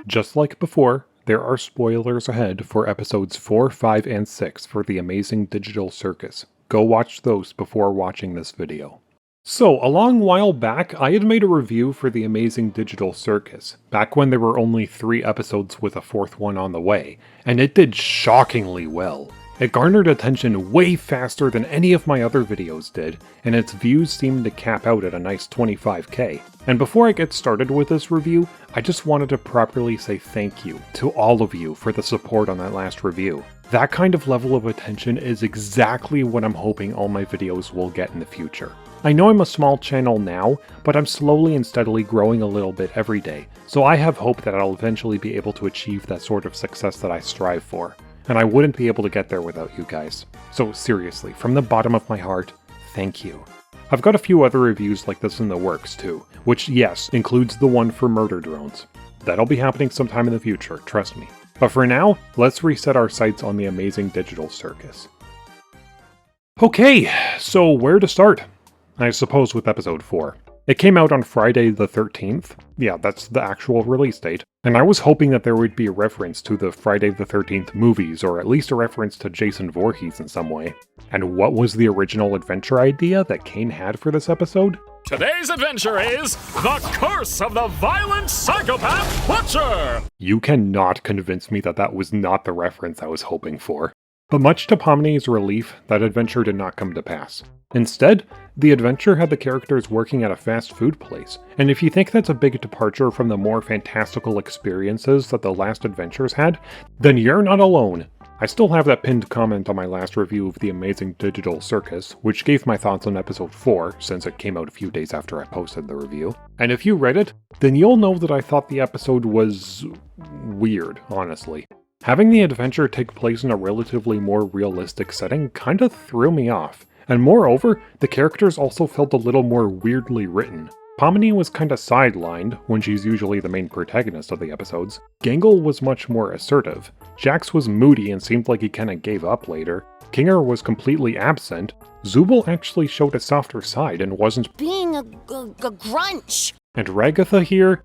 Just like before, there are spoilers ahead for episodes 4, 5, and 6 for the Amazing Digital Circus. Go watch those before watching this video. So, a long while back, I had made a review for the Amazing Digital Circus, back when there were only 3 episodes with a 4th one on the way, and it did shockingly well. It garnered attention way faster than any of my other videos did, and its views seemed to cap out at a nice 25k. And before I get started with this review, I just wanted to properly say thank you to all of you for the support on that last review. That kind of level of attention is exactly what I'm hoping all my videos will get in the future. I know I'm a small channel now, but I'm slowly and steadily growing a little bit every day, so I have hope that I'll eventually be able to achieve that sort of success that I strive for. And I wouldn't be able to get there without you guys. So seriously, from the bottom of my heart, thank you. I've got a few other reviews like this in the works too, which yes, includes the one for murder drones. That'll be happening sometime in the future, trust me. But for now, let's reset our sights on the Amazing Digital Circus. Okay, so where to start? I suppose with episode 4. It came out on Friday the 13th. Yeah, that's the actual release date. And I was hoping that there would be a reference to the Friday the 13th movies, or at least a reference to Jason Voorhees in some way. And what was the original adventure idea that Kane had for this episode? Today's adventure is The Curse of the Violent Psychopath Butcher! You cannot convince me that that was not the reference I was hoping for. But much to Pomni's relief, that adventure did not come to pass. Instead, the adventure had the characters working at a fast food place, and if you think that's a big departure from the more fantastical experiences that the last adventures had, then you're not alone. I still have that pinned comment on my last review of the Amazing Digital Circus, which gave my thoughts on episode 4, since it came out a few days after I posted the review. And if you read it, then you'll know that I thought the episode was weird, honestly. Having the adventure take place in a relatively more realistic setting kinda threw me off. And moreover, the characters also felt a little more weirdly written. Pomni was kinda sidelined, when she's usually the main protagonist of the episodes. Gangle was much more assertive. Jax was moody and seemed like he kinda gave up later. Kinger was completely absent. Zubul actually showed a softer side and wasn't being a grunch. And Ragatha here,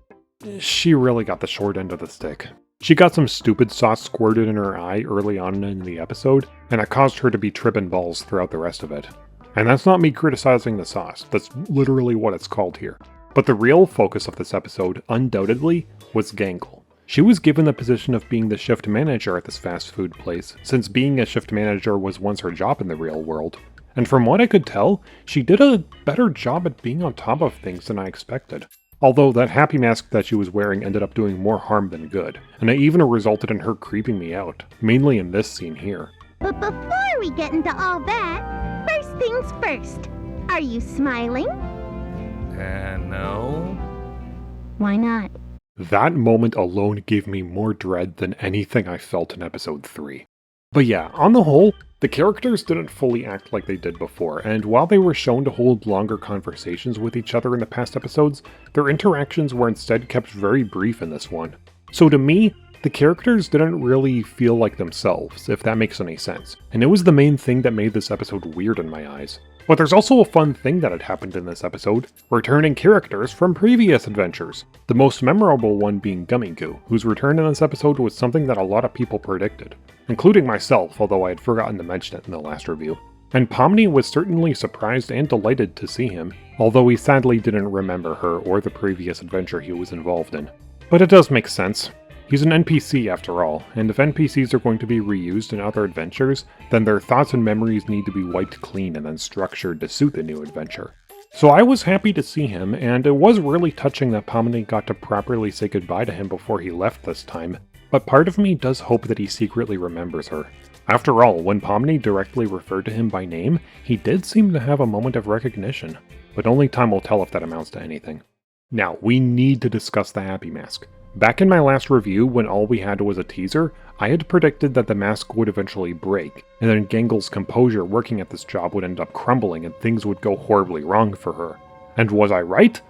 she really got the short end of the stick. She got some stupid sauce squirted in her eye early on in the episode, and it caused her to be tripping balls throughout the rest of it. And that's not me criticizing the sauce, that's literally what it's called here. But the real focus of this episode, undoubtedly, was Gangle. She was given the position of being the shift manager at this fast food place, since being a shift manager was once her job in the real world. And from what I could tell, she did a better job at being on top of things than I expected. Although that happy mask that she was wearing ended up doing more harm than good, and it even resulted in her creeping me out, mainly in this scene here. But before we get into all that, first things first. Are you smiling? No. Why not? That moment alone gave me more dread than anything I felt in episode 3. But yeah, on the whole, the characters didn't fully act like they did before, and while they were shown to hold longer conversations with each other in the past episodes, their interactions were instead kept very brief in this one. So to me, the characters didn't really feel like themselves, if that makes any sense, and it was the main thing that made this episode weird in my eyes. But there's also a fun thing that had happened in this episode, returning characters from previous adventures. The most memorable one being Gummy Goo, whose return in this episode was something that a lot of people predicted, including myself, although I had forgotten to mention it in the last review. And Pomni was certainly surprised and delighted to see him, although he sadly didn't remember her or the previous adventure he was involved in. But it does make sense. He's an NPC after all, and if NPCs are going to be reused in other adventures, then their thoughts and memories need to be wiped clean and then structured to suit the new adventure. So I was happy to see him, and it was really touching that Pomni got to properly say goodbye to him before he left this time, but part of me does hope that he secretly remembers her. After all, when Pomni directly referred to him by name, he did seem to have a moment of recognition, but only time will tell if that amounts to anything. Now, we need to discuss the Happy Mask. Back in my last review, when all we had was a teaser, I had predicted that the mask would eventually break, and then Gangle's composure working at this job would end up crumbling and things would go horribly wrong for her. And was I right?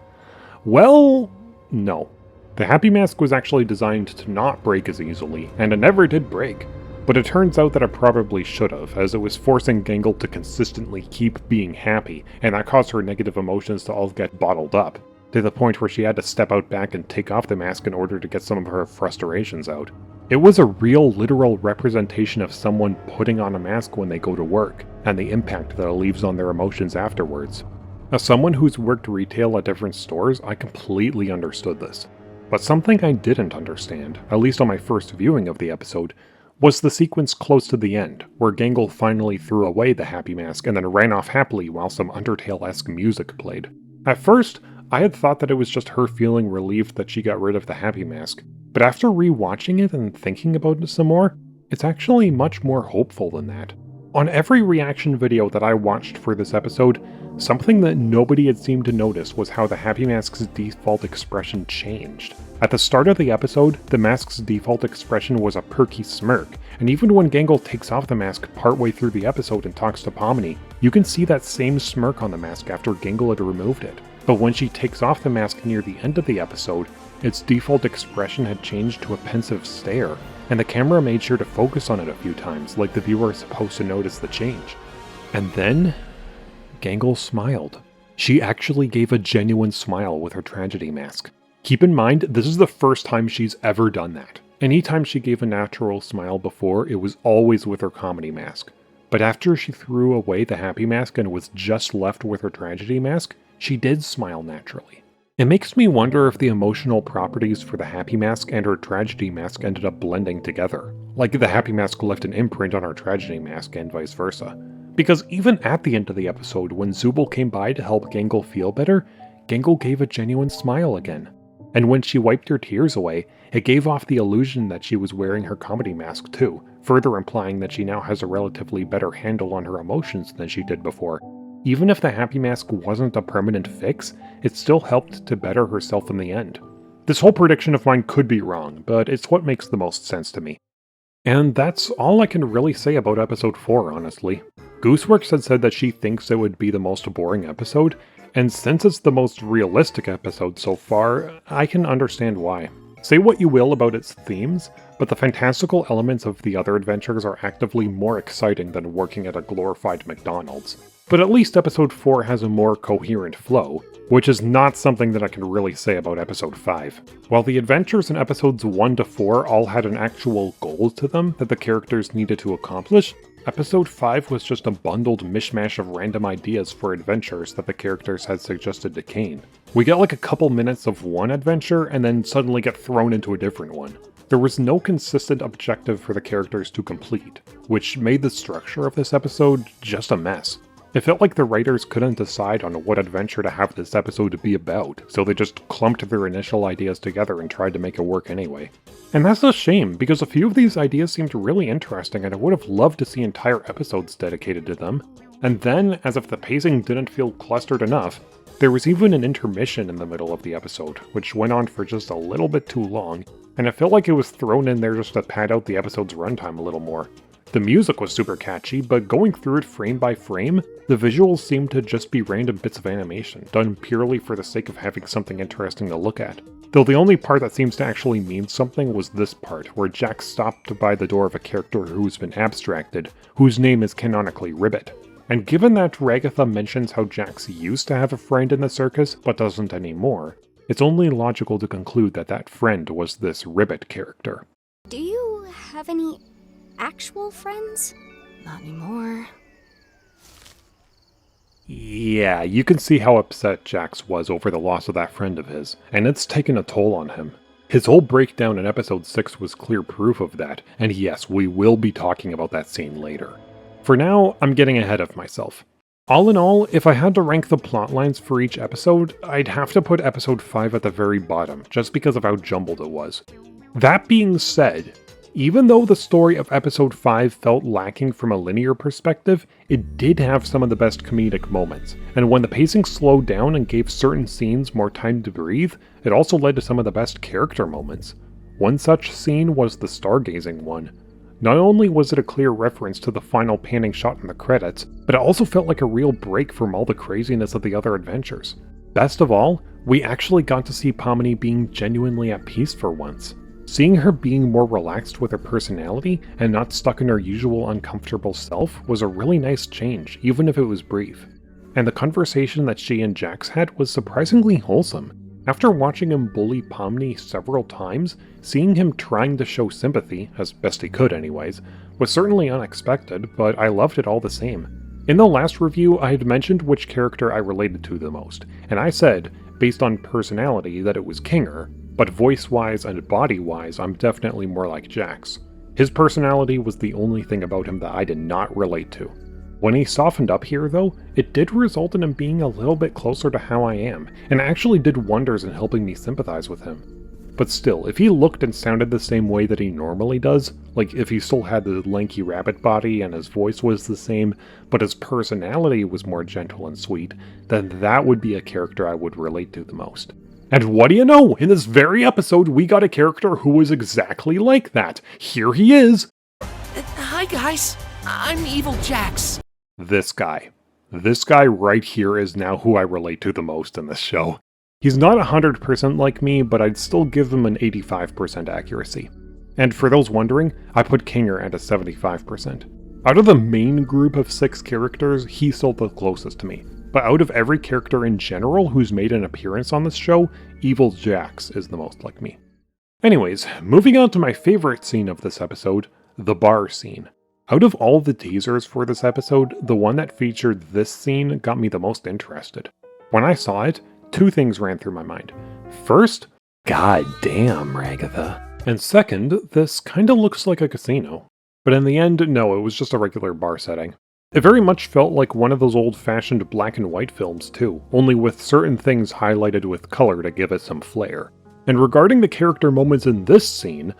Well, no. The Happy Mask was actually designed to not break as easily, and it never did break. But it turns out that it probably should have, as it was forcing Gangle to consistently keep being happy, and that caused her negative emotions to all get bottled up. to the point where she had to step out back and take off the mask in order to get some of her frustrations out. It was a real, literal representation of someone putting on a mask when they go to work, and the impact that it leaves on their emotions afterwards. As someone who's worked retail at different stores, I completely understood this. But something I didn't understand, at least on my first viewing of the episode, was the sequence close to the end, where Gangle finally threw away the happy mask and then ran off happily while some Undertale-esque music played. At first, I had thought that it was just her feeling relieved that she got rid of the happy mask, but after rewatching it and thinking about it some more, it's actually much more hopeful than that. On every reaction video that I watched for this episode, something that nobody had seemed to notice was how the happy mask's default expression changed. At the start of the episode, the mask's default expression was a perky smirk, and even when Gangle takes off the mask partway through the episode and talks to Pomni, you can see that same smirk on the mask after Gangle had removed it. But when she takes off the mask near the end of the episode, its default expression had changed to a pensive stare, and the camera made sure to focus on it a few times, like the viewer is supposed to notice the change. And then, Gangle smiled. She actually gave a genuine smile with her tragedy mask. Keep in mind, this is the first time she's ever done that. Anytime she gave a natural smile before, it was always with her comedy mask. But after she threw away the happy mask and was just left with her tragedy mask, she did smile naturally. It makes me wonder if the emotional properties for the happy mask and her tragedy mask ended up blending together. Like the happy mask left an imprint on her tragedy mask and vice versa. Because even at the end of the episode, when Zooble came by to help Gangle feel better, Gangle gave a genuine smile again. And when she wiped her tears away, it gave off the illusion that she was wearing her comedy mask too, further implying that she now has a relatively better handle on her emotions than she did before. Even if the happy mask wasn't a permanent fix, it still helped to better herself in the end. This whole prediction of mine could be wrong, but it's what makes the most sense to me. And that's all I can really say about episode 4, honestly. Gooseworks had said that she thinks it would be the most boring episode, and since it's the most realistic episode so far, I can understand why. Say what you will about its themes, but the fantastical elements of the other adventures are actively more exciting than working at a glorified McDonald's. But at least episode 4 has a more coherent flow, which is not something that I can really say about episode 5. While the adventures in episodes 1 to 4 all had an actual goal to them that the characters needed to accomplish, episode 5 was just a bundled mishmash of random ideas for adventures that the characters had suggested to Kane. We get like a couple minutes of one adventure and then suddenly get thrown into a different one. There was no consistent objective for the characters to complete, which made the structure of this episode just a mess. It felt like the writers couldn't decide on what adventure to have this episode be about, so they just clumped their initial ideas together and tried to make it work anyway. And that's a shame, because a few of these ideas seemed really interesting and I would have loved to see entire episodes dedicated to them. And then, as if the pacing didn't feel clustered enough, there was even an intermission in the middle of the episode, which went on for just a little bit too long, and it felt like it was thrown in there just to pad out the episode's runtime a little more. The music was super catchy, but going through it frame by frame, the visuals seemed to just be random bits of animation, done purely for the sake of having something interesting to look at. Though the only part that seems to actually mean something was this part, where Jack stopped by the door of a character who's been abstracted, whose name is canonically Ribbit. And given that Ragatha mentions how Jax used to have a friend in the circus, but doesn't anymore, it's only logical to conclude that that friend was this Ribbit character. Do you have any actual friends? Not anymore. Yeah, you can see how upset Jax was over the loss of that friend of his, and it's taken a toll on him. His whole breakdown in episode 6 was clear proof of that, and yes, we will be talking about that scene later. For now, I'm getting ahead of myself. All in all, if I had to rank the plotlines for each episode, I'd have to put episode 5 at the very bottom, just because of how jumbled it was. That being said, even though the story of episode 5 felt lacking from a linear perspective, it did have some of the best comedic moments, and when the pacing slowed down and gave certain scenes more time to breathe, it also led to some of the best character moments. One such scene was the stargazing one. Not only was it a clear reference to the final panning shot in the credits, but it also felt like a real break from all the craziness of the other adventures. Best of all, we actually got to see Pomni being genuinely at peace for once. Seeing her being more relaxed with her personality and not stuck in her usual uncomfortable self was a really nice change, even if it was brief. And the conversation that she and Jax had was surprisingly wholesome. After watching him bully Pomni several times, seeing him trying to show sympathy, as best he could anyways, was certainly unexpected, but I loved it all the same. In the last review, I had mentioned which character I related to the most, and I said, based on personality, that it was Kinger, but voice-wise and body-wise, I'm definitely more like Jax. His personality was the only thing about him that I did not relate to. When he softened up here, though, it did result in him being a little bit closer to how I am, and actually did wonders in helping me sympathize with him. But still, if he looked and sounded the same way that he normally does, like if he still had the lanky rabbit body and his voice was the same, but his personality was more gentle and sweet, then that would be a character I would relate to the most. And what do you know? In this very episode, we got a character who was exactly like that. Here he is! Hi guys, I'm Evil Jax. This guy. This guy right here is now who I relate to the most in this show. He's not 100% like me, but I'd still give him an 85% accuracy. And for those wondering, I put Kinger at a 75%. Out of the main group of 6 characters, he's still the closest to me. But out of every character in general who's made an appearance on this show, Evil Jax is the most like me. Anyways, moving on to my favorite scene of this episode, the bar scene. Out of all the teasers for this episode, the one that featured this scene got me the most interested. When I saw it, 2 things ran through my mind. First, god damn, Ragatha. And second, this kinda looks like a casino. But in the end, no, it was just a regular bar setting. It very much felt like one of those old-fashioned black and white films too, only with certain things highlighted with color to give it some flair. And regarding the character moments in this scene,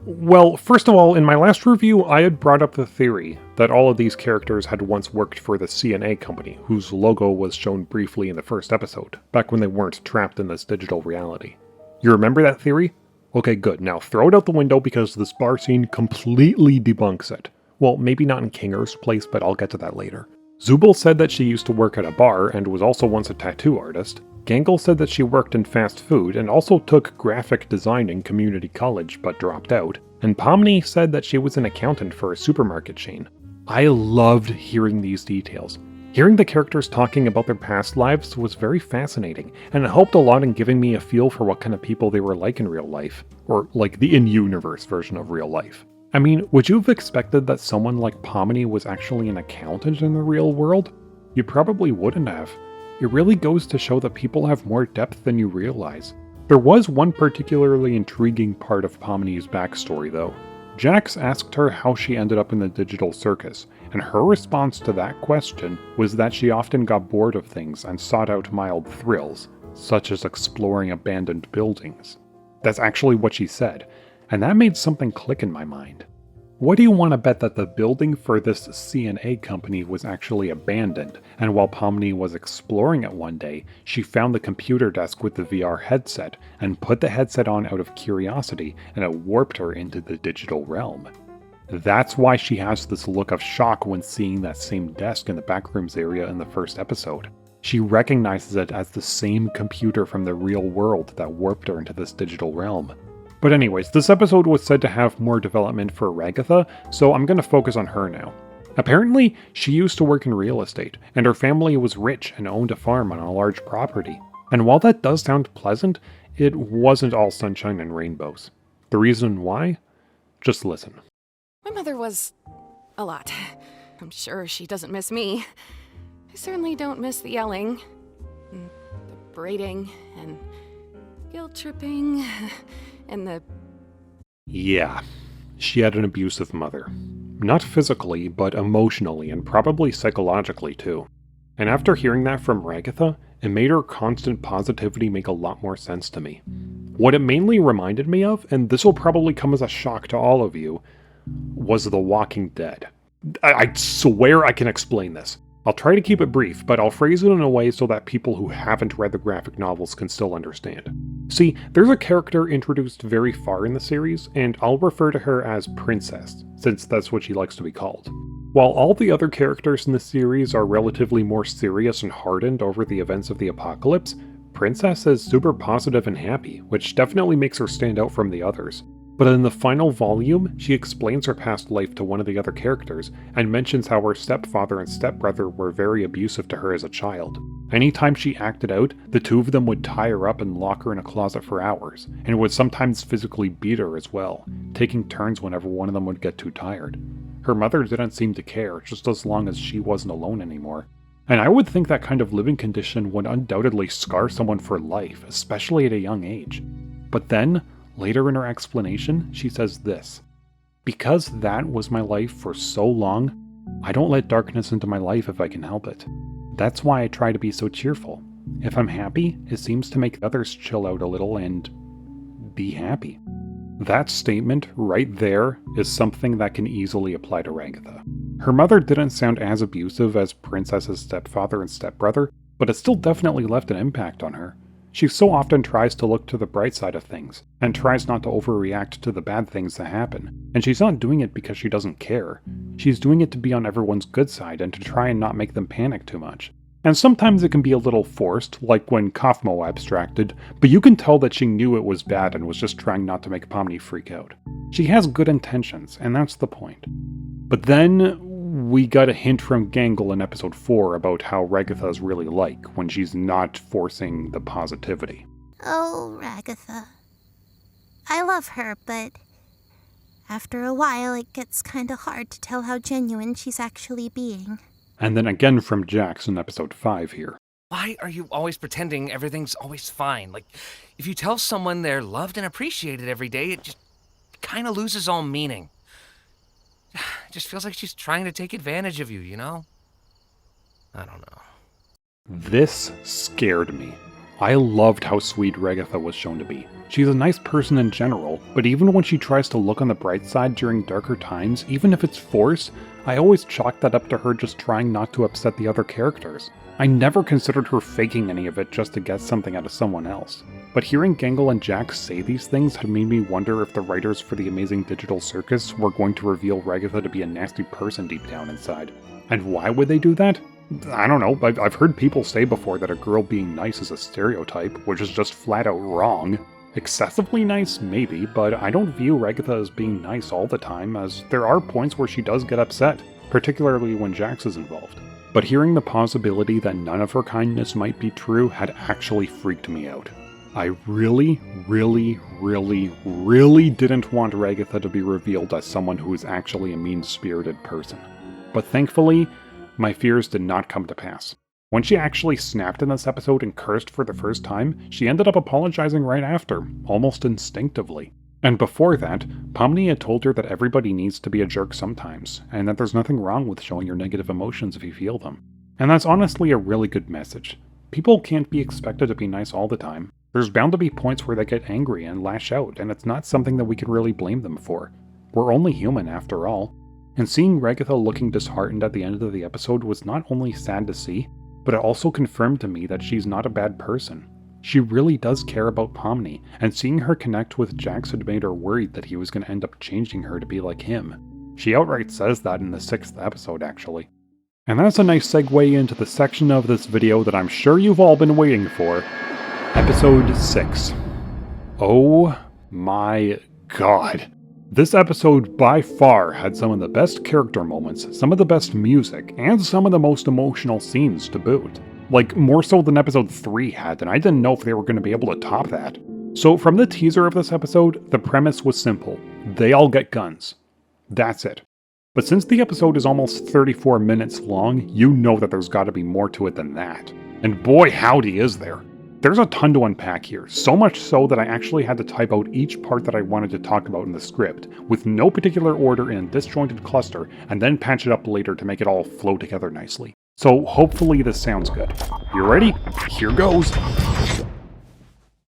well, first of all, in my last review, I had brought up the theory that all of these characters had once worked for the CNA company, whose logo was shown briefly in the first episode, back when they weren't trapped in this digital reality. You remember that theory? Okay, good. Now throw it out the window because this bar scene completely debunks it. Well, maybe not in Kinger's place, but I'll get to that later. Zubul said that she used to work at a bar and was also once a tattoo artist. Gangle said that she worked in fast food and also took graphic design in community college but dropped out. And Pomni said that she was an accountant for a supermarket chain. I loved hearing these details. Hearing the characters talking about their past lives was very fascinating, and it helped a lot in giving me a feel for what kind of people they were like in real life. Or like the in-universe version of real life. I mean, would you have expected that someone like Pomni was actually an accountant in the real world? You probably wouldn't have. It really goes to show that people have more depth than you realize. There was one particularly intriguing part of Pomni's backstory though. Jax asked her how she ended up in the digital circus, and her response to that question was that she often got bored of things and sought out mild thrills, such as exploring abandoned buildings. That's actually what she said, and that made something click in my mind. What do you want to bet that the building for this CNA company was actually abandoned, and while Pomni was exploring it one day, she found the computer desk with the VR headset, and put the headset on out of curiosity, and it warped her into the digital realm. That's why she has this look of shock when seeing that same desk in the backrooms area in the first episode. She recognizes it as the same computer from the real world that warped her into this digital realm. But anyways, this episode was said to have more development for Ragatha, so I'm going to focus on her now. Apparently, she used to work in real estate, and her family was rich and owned a farm on a large property. And while that does sound pleasant, it wasn't all sunshine and rainbows. The reason why? Just listen. My mother was a lot. I'm sure she doesn't miss me. I certainly don't miss the yelling, and the braiding, and guilt-tripping, and the... Yeah, she had an abusive mother. Not physically, but emotionally and probably psychologically too. And after hearing that from Ragatha, it made her constant positivity make a lot more sense to me. What it mainly reminded me of, and this will probably come as a shock to all of you, was The Walking Dead. I swear I can explain this. I'll try to keep it brief, but I'll phrase it in a way so that people who haven't read the graphic novels can still understand. See, there's a character introduced very far in the series, and I'll refer to her as Princess, since that's what she likes to be called. While all the other characters in the series are relatively more serious and hardened over the events of the apocalypse, Princess is super positive and happy, which definitely makes her stand out from the others. But in the final volume, she explains her past life to one of the other characters, and mentions how her stepfather and stepbrother were very abusive to her as a child. Anytime she acted out, the two of them would tie her up and lock her in a closet for hours, and would sometimes physically beat her as well, taking turns whenever one of them would get too tired. Her mother didn't seem to care, just as long as she wasn't alone anymore. And I would think that kind of living condition would undoubtedly scar someone for life, especially at a young age. But then, later in her explanation, she says this: "Because that was my life for so long, I don't let darkness into my life if I can help it. That's why I try to be so cheerful. If I'm happy, it seems to make others chill out a little and be happy." That statement right there is something that can easily apply to Ragatha. Her mother didn't sound as abusive as Princess's stepfather and stepbrother, but it still definitely left an impact on her. She so often tries to look to the bright side of things, and tries not to overreact to the bad things that happen, and she's not doing it because she doesn't care. She's doing it to be on everyone's good side and to try and not make them panic too much. And sometimes it can be a little forced, like when Kaufmo abstracted, but you can tell that she knew it was bad and was just trying not to make Pomni freak out. She has good intentions, and that's the point. But then, we got a hint from Gangle in episode 4 about how Ragatha's really like when she's not forcing the positivity. Oh, Ragatha. I love her, but after a while it gets kinda hard to tell how genuine she's actually being. And then again from Jax in episode 5 here. Why are you always pretending everything's always fine? Like, if you tell someone they're loved and appreciated every day, it just kind of loses all meaning. It just feels like she's trying to take advantage of you, you know? I don't know. This scared me. I loved how sweet Ragatha was shown to be. She's a nice person in general, but even when she tries to look on the bright side during darker times, even if it's forced, I always chalk that up to her just trying not to upset the other characters. I never considered her faking any of it just to get something out of someone else. But hearing Gangle and Jax say these things had made me wonder if the writers for the Amazing Digital Circus were going to reveal Ragatha to be a nasty person deep down inside. And why would they do that? I don't know, I've heard people say before that a girl being nice is a stereotype, which is just flat out wrong. Excessively nice, maybe, but I don't view Ragatha as being nice all the time, as there are points where she does get upset, particularly when Jax is involved. But hearing the possibility that none of her kindness might be true had actually freaked me out. I really, really, really, really didn't want Ragatha to be revealed as someone who is actually a mean-spirited person. But thankfully, my fears did not come to pass. When she actually snapped in this episode and cursed for the first time, she ended up apologizing right after, almost instinctively. And before that, Pomni had told her that everybody needs to be a jerk sometimes, and that there's nothing wrong with showing your negative emotions if you feel them. And that's honestly a really good message. People can't be expected to be nice all the time. There's bound to be points where they get angry and lash out, and it's not something that we can really blame them for. We're only human after all. And seeing Ragatha looking disheartened at the end of the episode was not only sad to see, but it also confirmed to me that she's not a bad person. She really does care about Pomni, and seeing her connect with Jax had made her worried that he was going to end up changing her to be like him. She outright says that in the 6th episode, actually. And that's a nice segue into the section of this video that I'm sure you've all been waiting for. Episode 6. Oh my god. This episode by far had some of the best character moments, some of the best music, and some of the most emotional scenes to boot. Like, more so than episode 3 had, and I didn't know if they were going to be able to top that. So from the teaser of this episode, the premise was simple. They all get guns. That's it. But since the episode is almost 34 minutes long, you know that there's got to be more to it than that. And boy howdy is there. There's a ton to unpack here, so much so that I actually had to type out each part that I wanted to talk about in the script, with no particular order in a disjointed cluster, and then patch it up later to make it all flow together nicely. So hopefully this sounds good. You ready? Here goes!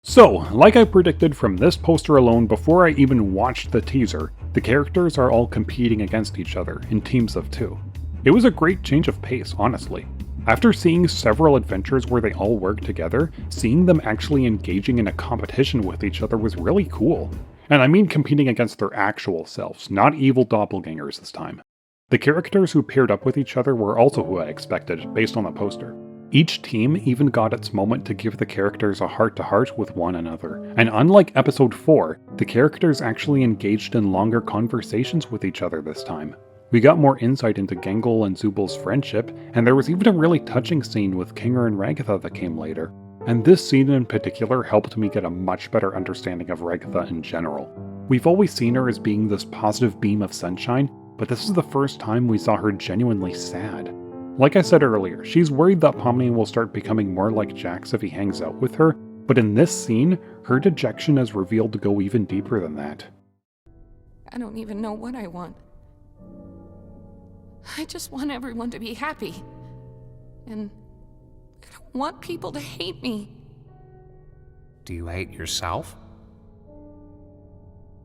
So, like I predicted from this poster alone before I even watched the teaser, the characters are all competing against each other in teams of 2. It was a great change of pace, honestly. After seeing several adventures where they all work together, seeing them actually engaging in a competition with each other was really cool. And I mean competing against their actual selves, not evil doppelgangers this time. The characters who paired up with each other were also who I expected, based on the poster. Each team even got its moment to give the characters a heart-to-heart with one another, and unlike episode 4, the characters actually engaged in longer conversations with each other this time. We got more insight into Gengal and Zubal's friendship, and there was even a really touching scene with Kinger and Ragatha that came later. And this scene in particular helped me get a much better understanding of Ragatha in general. We've always seen her as being this positive beam of sunshine, but this is the first time we saw her genuinely sad. Like I said earlier, she's worried that Pomni will start becoming more like Jax if he hangs out with her, but in this scene, her dejection is revealed to go even deeper than that. I don't even know what I want. I just want everyone to be happy. And I don't want people to hate me. Do you hate yourself?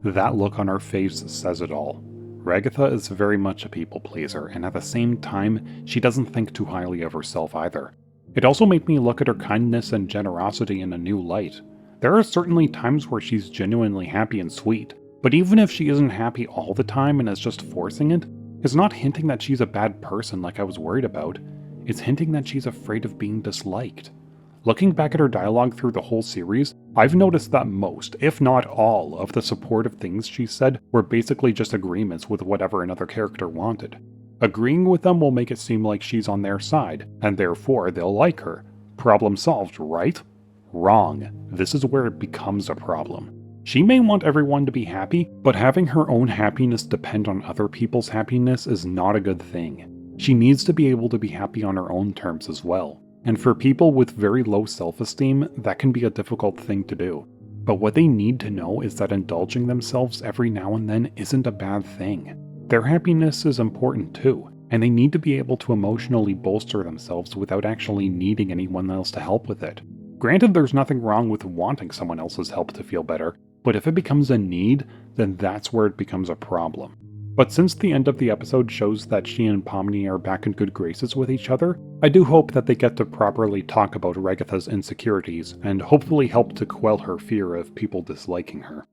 That look on her face says it all. Ragatha is very much a people pleaser, and at the same time, she doesn't think too highly of herself either. It also made me look at her kindness and generosity in a new light. There are certainly times where she's genuinely happy and sweet, but even if she isn't happy all the time and is just forcing it, it's not hinting that she's a bad person like I was worried about. It's hinting that she's afraid of being disliked. Looking back at her dialogue through the whole series, I've noticed that most, if not all, of the supportive things she said were basically just agreements with whatever another character wanted. Agreeing with them will make it seem like she's on their side, and therefore they'll like her. Problem solved, right? Wrong. This is where it becomes a problem. She may want everyone to be happy, but having her own happiness depend on other people's happiness is not a good thing. She needs to be able to be happy on her own terms as well. And for people with very low self-esteem, that can be a difficult thing to do. But what they need to know is that indulging themselves every now and then isn't a bad thing. Their happiness is important too, and they need to be able to emotionally bolster themselves without actually needing anyone else to help with it. Granted, there's nothing wrong with wanting someone else's help to feel better, but if it becomes a need, then that's where it becomes a problem. But since the end of the episode shows that she and Pomni are back in good graces with each other, I do hope that they get to properly talk about Ragatha's insecurities, and hopefully help to quell her fear of people disliking her.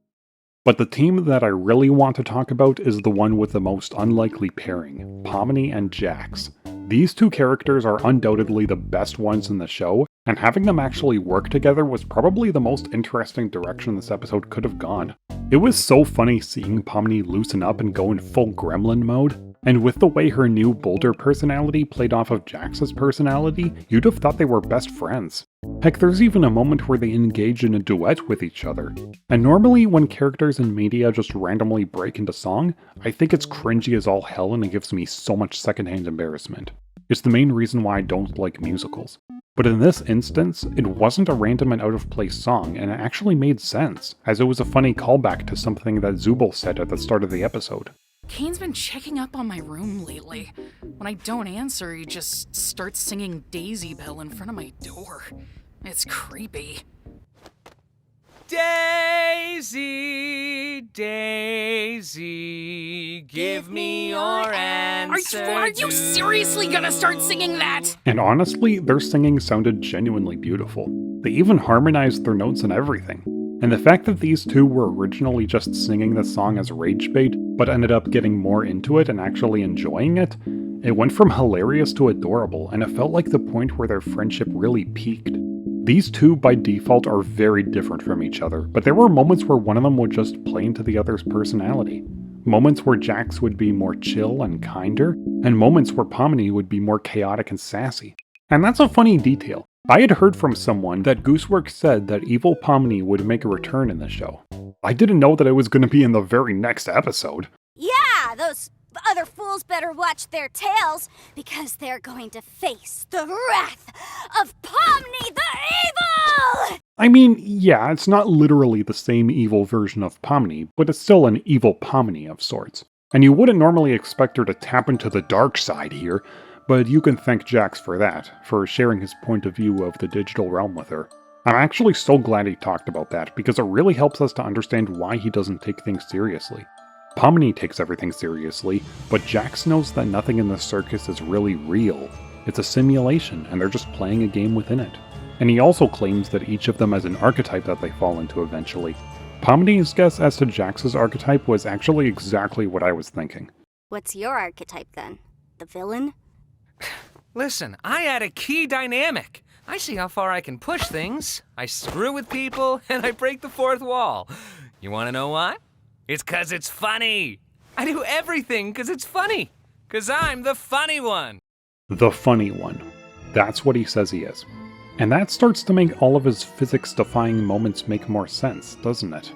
But the team that I really want to talk about is the one with the most unlikely pairing, Pomni and Jax. These two characters are undoubtedly the best ones in the show, and having them actually work together was probably the most interesting direction this episode could have gone. It was so funny seeing Pomni loosen up and go in full gremlin mode, and with the way her new bolder personality played off of Jax's personality, you'd have thought they were best friends. Heck, there's even a moment where they engage in a duet with each other. And normally when characters in media just randomly break into song, I think it's cringy as all hell and it gives me so much secondhand embarrassment. It's the main reason why I don't like musicals. But in this instance, it wasn't a random and out-of-place song, and it actually made sense, as it was a funny callback to something that Zubal said at the start of the episode. Kane's been checking up on my room lately. When I don't answer, he just starts singing Daisy Bell in front of my door. It's creepy. Daisy, Daisy, give me your answer. Are you seriously gonna start singing that? And honestly, their singing sounded genuinely beautiful. They even harmonized their notes and everything. And the fact that these two were originally just singing the song as rage bait, but ended up getting more into it and actually enjoying it, it went from hilarious to adorable, and it felt like the point where their friendship really peaked. These two, by default, are very different from each other, but there were moments where one of them would just play into the other's personality. Moments where Jax would be more chill and kinder, and moments where Pomni would be more chaotic and sassy. And that's a funny detail. I had heard from someone that Goosework said that evil Pomni would make a return in the show. I didn't know that it was going to be in the very next episode. Yeah, those other fools better watch their tails, because they're going to face the wrath of Pomni the Evil! I mean, yeah, it's not literally the same evil version of Pomni, but it's still an evil Pomni of sorts. And you wouldn't normally expect her to tap into the dark side here, but you can thank Jax for that, for sharing his point of view of the digital realm with her. I'm actually so glad he talked about that, because it really helps us to understand why he doesn't take things seriously. Pomni takes everything seriously, but Jax knows that nothing in the circus is really real. It's a simulation, and they're just playing a game within it. And he also claims that each of them has an archetype that they fall into eventually. Pomni's guess as to Jax's archetype was actually exactly what I was thinking. What's your archetype then? The villain? Listen, I add a key dynamic. I see how far I can push things. I screw with people, and I break the fourth wall. You want to know why? It's 'cause it's funny. I do everything 'cause it's funny. 'Cause I'm the funny one. The funny one. That's what he says he is. And that starts to make all of his physics-defying moments make more sense, doesn't it?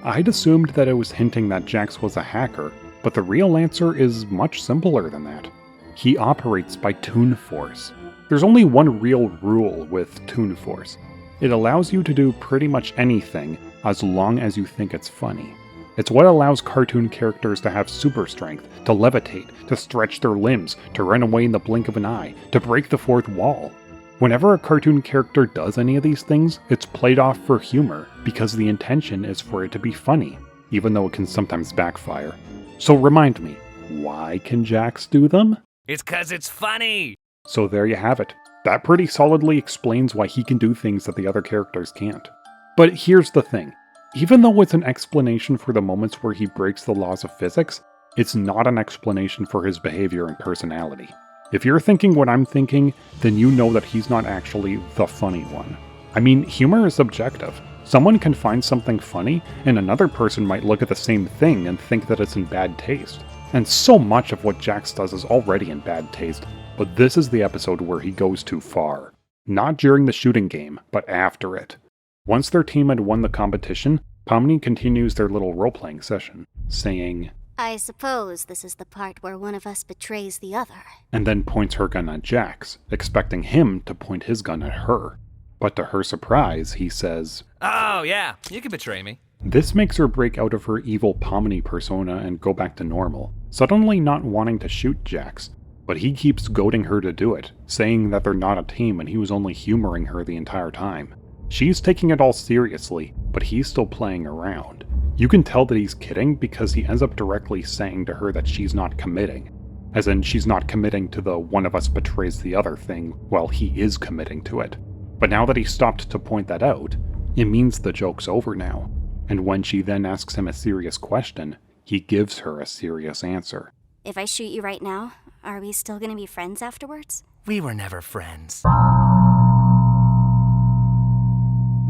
I'd assumed that it was hinting that Jax was a hacker, but the real answer is much simpler than that. He operates by Toon Force. There's only one real rule with Toon Force. It allows you to do pretty much anything as long as you think it's funny. It's what allows cartoon characters to have super strength, to levitate, to stretch their limbs, to run away in the blink of an eye, to break the fourth wall. Whenever a cartoon character does any of these things, it's played off for humor, because the intention is for it to be funny, even though it can sometimes backfire. So remind me, why can Jax do them? It's 'cause it's funny. So there you have it. That pretty solidly explains why he can do things that the other characters can't. But here's the thing. Even though it's an explanation for the moments where he breaks the laws of physics, it's not an explanation for his behavior and personality. If you're thinking what I'm thinking, then you know that he's not actually the funny one. I mean, humor is subjective. Someone can find something funny, and another person might look at the same thing and think that it's in bad taste. And so much of what Jax does is already in bad taste, but this is the episode where he goes too far. Not during the shooting game, but after it. Once their team had won the competition, Pomni continues their little role-playing session, saying, I suppose this is the part where one of us betrays the other. and then points her gun at Jax, expecting him to point his gun at her. But to her surprise, he says, Oh, yeah, you can betray me. This makes her break out of her evil Pomni persona and go back to normal, suddenly not wanting to shoot Jax. But he keeps goading her to do it, saying that they're not a team and he was only humoring her the entire time. She's taking it all seriously, but he's still playing around. You can tell that he's kidding because he ends up directly saying to her that she's not committing. As in, she's not committing to the one of us betrays the other thing, while he is committing to it. But now that he stopped to point that out, it means the joke's over now. And when she then asks him a serious question, he gives her a serious answer. If I shoot you right now, are we still gonna be friends afterwards? We were never friends.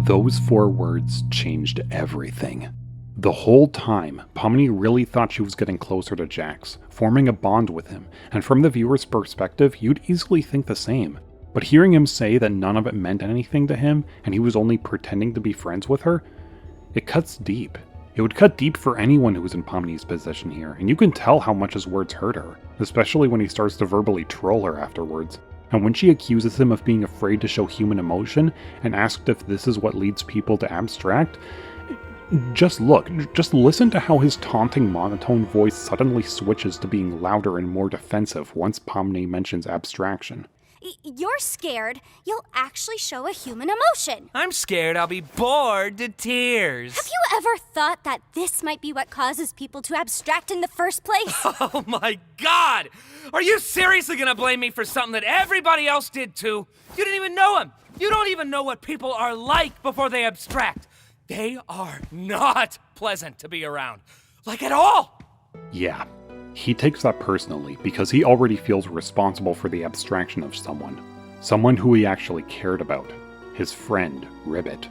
Those 4 words changed everything. The whole time, Pomni really thought she was getting closer to Jax, forming a bond with him, and from the viewer's perspective, you'd easily think the same. But hearing him say that none of it meant anything to him, and he was only pretending to be friends with her, it cuts deep. It would cut deep for anyone who was in Pomni's position here, and you can tell how much his words hurt her, especially when he starts to verbally troll her afterwards. And when she accuses him of being afraid to show human emotion, and asked if this is what leads people to abstract, just listen to how his taunting monotone voice suddenly switches to being louder and more defensive once Pomni mentions abstraction. You're scared you'll actually show a human emotion. I'm scared I'll be bored to tears. Have you ever thought that this might be what causes people to abstract in the first place? Oh my god! Are you seriously gonna blame me for something that everybody else did too? You didn't even know him! You don't even know what people are like before they abstract. They are not pleasant to be around. Like at all! Yeah, he takes that personally because he already feels responsible for the abstraction of someone who he actually cared about, his friend, Ribbit.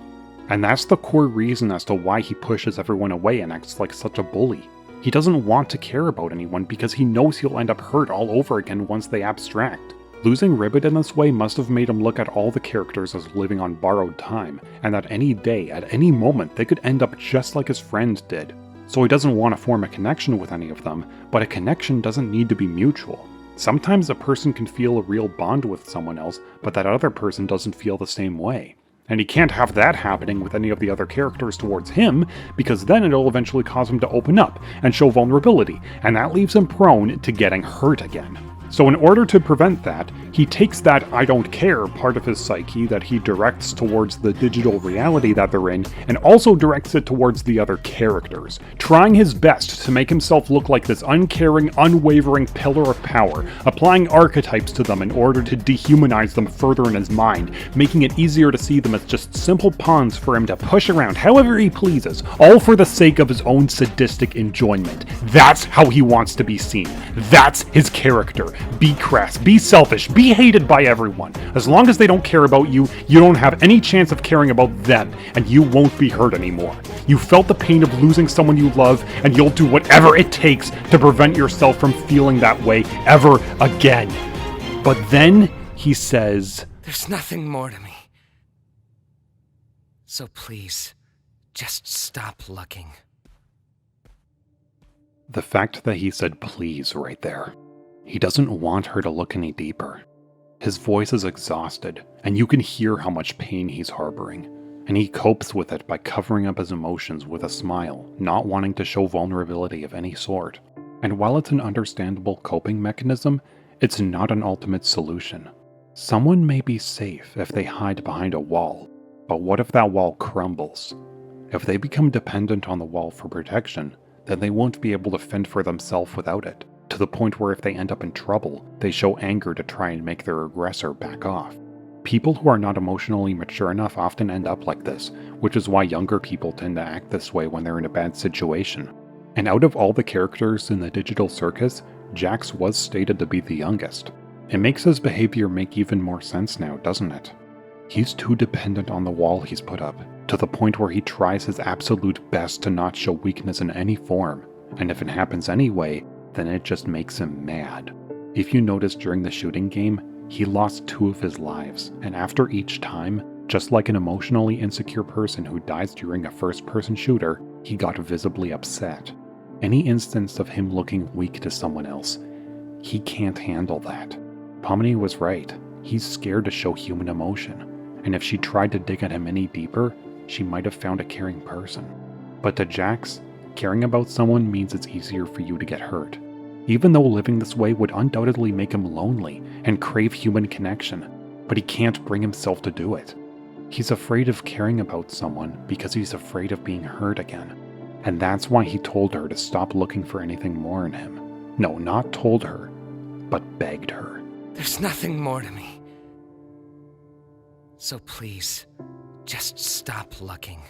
And that's the core reason as to why he pushes everyone away and acts like such a bully. He doesn't want to care about anyone because he knows he'll end up hurt all over again once they abstract. Losing Ribbit in this way must have made him look at all the characters as living on borrowed time, and that any day, at any moment, they could end up just like his friend did. So he doesn't want to form a connection with any of them, but a connection doesn't need to be mutual. Sometimes a person can feel a real bond with someone else, but that other person doesn't feel the same way. And he can't have that happening with any of the other characters towards him, because then it'll eventually cause him to open up and show vulnerability, and that leaves him prone to getting hurt again. So in order to prevent that, he takes that I don't care part of his psyche that he directs towards the digital reality that they're in, and also directs it towards the other characters, trying his best to make himself look like this uncaring, unwavering pillar of power, applying archetypes to them in order to dehumanize them further in his mind, making it easier to see them as just simple pawns for him to push around however he pleases, all for the sake of his own sadistic enjoyment. That's how he wants to be seen. That's his character. be crass, be selfish, be hated by everyone. As long as they don't care about you, you don't have any chance of caring about them, and you won't be hurt anymore. You felt the pain of losing someone you love, and you'll do whatever it takes to prevent yourself from feeling that way ever again. But then he says, There's nothing more to me. So please, just stop looking. The fact that he said please right there. He doesn't want her to look any deeper. His voice is exhausted, and you can hear how much pain he's harboring. And he copes with it by covering up his emotions with a smile, not wanting to show vulnerability of any sort. And while it's an understandable coping mechanism, it's not an ultimate solution. Someone may be safe if they hide behind a wall, but what if that wall crumbles? If they become dependent on the wall for protection, then they won't be able to fend for themselves without it, to the point where if they end up in trouble, they show anger to try and make their aggressor back off. People who are not emotionally mature enough often end up like this, which is why younger people tend to act this way when they're in a bad situation. And out of all the characters in the Digital Circus, Jax was stated to be the youngest. It makes his behavior make even more sense now, doesn't it? He's too dependent on the wall he's put up, to the point where he tries his absolute best to not show weakness in any form, and if it happens anyway, then it just makes him mad. If you notice during the shooting game, he lost 2 of his lives, and after each time, just like an emotionally insecure person who dies during a first-person shooter, he got visibly upset. Any instance of him looking weak to someone else, he can't handle that. Pomni was right. He's scared to show human emotion, and if she tried to dig at him any deeper, she might have found a caring person. But to Jax, caring about someone means it's easier for you to get hurt. Even though living this way would undoubtedly make him lonely and crave human connection, but he can't bring himself to do it. He's afraid of caring about someone because he's afraid of being hurt again. And that's why he told her to stop looking for anything more in him. No, not told her, but begged her. There's nothing more to me. So please, just stop looking.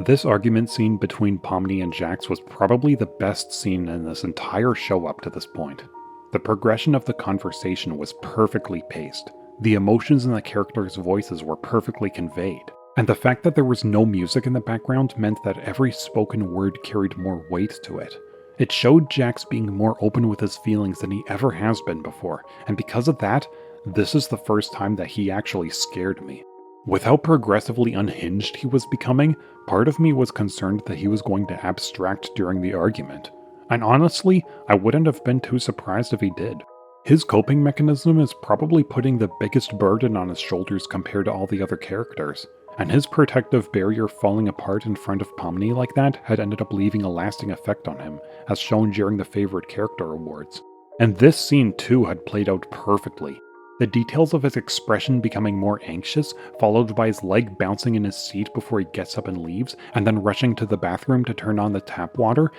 This argument scene between Pomni and Jax was probably the best scene in this entire show up to this point. The progression of the conversation was perfectly paced. The emotions in the characters' voices were perfectly conveyed. And the fact that there was no music in the background meant that every spoken word carried more weight to it. It showed Jax being more open with his feelings than he ever has been before, and because of that, this is the first time that he actually scared me. With how progressively unhinged he was becoming, part of me was concerned that he was going to abstract during the argument. And honestly, I wouldn't have been too surprised if he did. His coping mechanism is probably putting the biggest burden on his shoulders compared to all the other characters. And his protective barrier falling apart in front of Pomni like that had ended up leaving a lasting effect on him, as shown during the Favorite Character Awards. And this scene too had played out perfectly. The details of his expression becoming more anxious, followed by his leg bouncing in his seat before he gets up and leaves, and then rushing to the bathroom to turn on the tap water,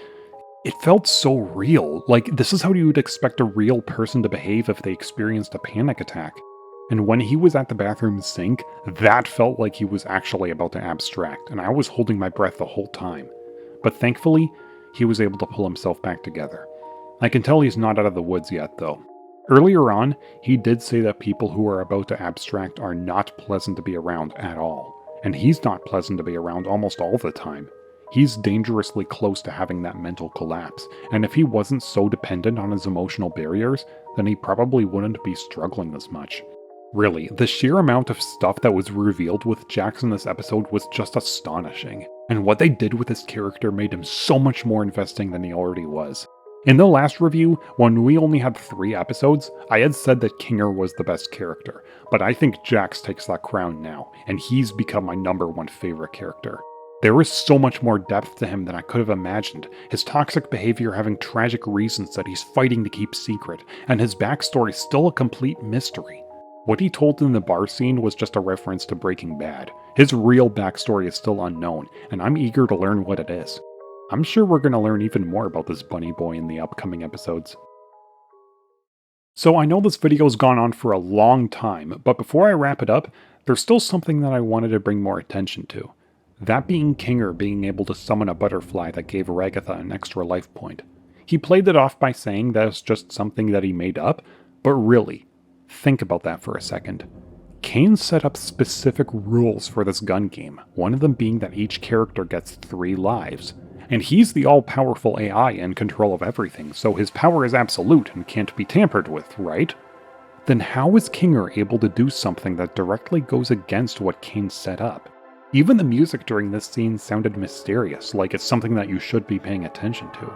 it felt so real. Like, this is how you would expect a real person to behave if they experienced a panic attack. And when he was at the bathroom sink, that felt like he was actually about to abstract, and I was holding my breath the whole time. But thankfully, he was able to pull himself back together. I can tell he's not out of the woods yet, though. Earlier on, he did say that people who are about to abstract are not pleasant to be around at all, and he's not pleasant to be around almost all the time. He's dangerously close to having that mental collapse, and if he wasn't so dependent on his emotional barriers, then he probably wouldn't be struggling as much. Really, the sheer amount of stuff that was revealed with Jax in this episode was just astonishing, and what they did with his character made him so much more investing than he already was. In the last review, when we only had 3 episodes, I had said that Kinger was the best character, but I think Jax takes that crown now, and he's become my #1 favorite character. There is so much more depth to him than I could have imagined, his toxic behavior having tragic reasons that he's fighting to keep secret, and his backstory still a complete mystery. What he told in the bar scene was just a reference to Breaking Bad. His real backstory is still unknown, and I'm eager to learn what it is. I'm sure we're going to learn even more about this bunny boy in the upcoming episodes. So I know this video's gone on for a long time, but before I wrap it up, there's still something that I wanted to bring more attention to. That being Kinger being able to summon a butterfly that gave Ragatha an extra life point. He played it off by saying that it's just something that he made up, but really, think about that for a second. Kane set up specific rules for this gun game, one of them being that each character gets 3 lives. And he's the all-powerful AI in control of everything, so his power is absolute and can't be tampered with, right? Then how is Kinger able to do something that directly goes against what Kane set up? Even the music during this scene sounded mysterious, like it's something that you should be paying attention to.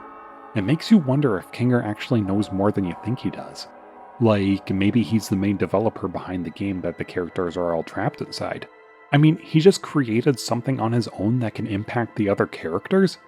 It makes you wonder if Kinger actually knows more than you think he does. Like, maybe he's the main developer behind the game that the characters are all trapped inside. I mean, he just created something on his own that can impact the other characters?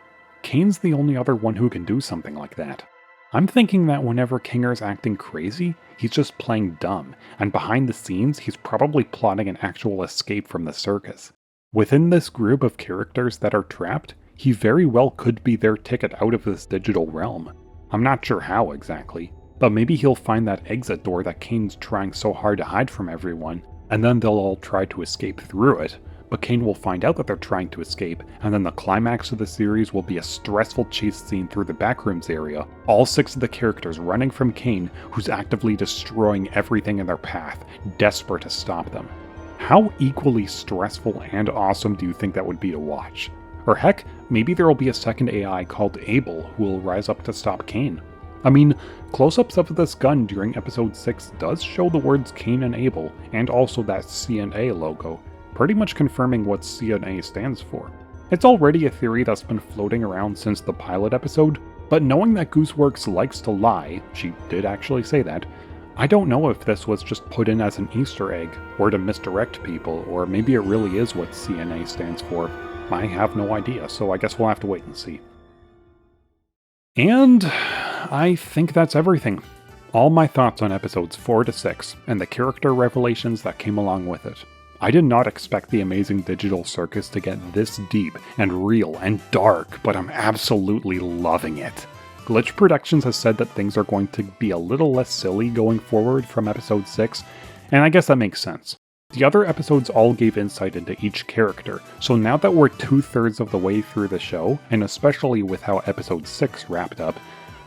Kane's the only other one who can do something like that. I'm thinking that whenever Kinger's acting crazy, he's just playing dumb, and behind the scenes, he's probably plotting an actual escape from the circus. Within this group of characters that are trapped, he very well could be their ticket out of this digital realm. I'm not sure how exactly, but maybe he'll find that exit door that Kane's trying so hard to hide from everyone, and then they'll all try to escape through it. But Kane will find out that they're trying to escape, and then the climax of the series will be a stressful chase scene through the backrooms area, all 6 of the characters running from Kane, who's actively destroying everything in their path, desperate to stop them. How equally stressful and awesome do you think that would be to watch? Or heck, maybe there will be a second AI called Abel who will rise up to stop Kane. I mean, close-ups of this gun during episode 6 does show the words Kane and Abel, and also that C&A logo, pretty much confirming what C&A stands for. It's already a theory that's been floating around since the pilot episode, but knowing that Gooseworks likes to lie, she did actually say that, I don't know if this was just put in as an Easter egg, or to misdirect people, or maybe it really is what C&A stands for. I have no idea, so I guess we'll have to wait and see. And I think that's everything. All my thoughts on episodes 4 to 6, and the character revelations that came along with it. I did not expect the Amazing Digital Circus to get this deep and real and dark, but I'm absolutely loving it. Glitch Productions has said that things are going to be a little less silly going forward from episode 6, and I guess that makes sense. The other episodes all gave insight into each character, so now that we're 2/3 of the way through the show, and especially with how episode 6 wrapped up,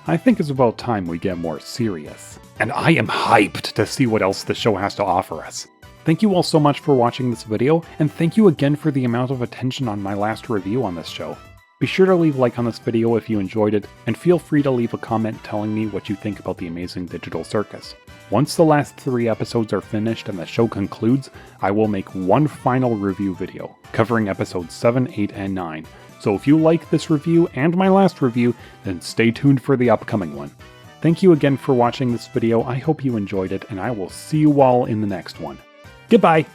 I think it's about time we get more serious. And I am hyped to see what else the show has to offer us. Thank you all so much for watching this video, and thank you again for the amount of attention on my last review on this show. Be sure to leave a like on this video if you enjoyed it, and feel free to leave a comment telling me what you think about the Amazing Digital Circus. Once the last 3 episodes are finished and the show concludes, I will make one final review video, covering episodes 7, 8, and 9. So if you like this review and my last review, then stay tuned for the upcoming one. Thank you again for watching this video, I hope you enjoyed it, and I will see you all in the next one. Goodbye!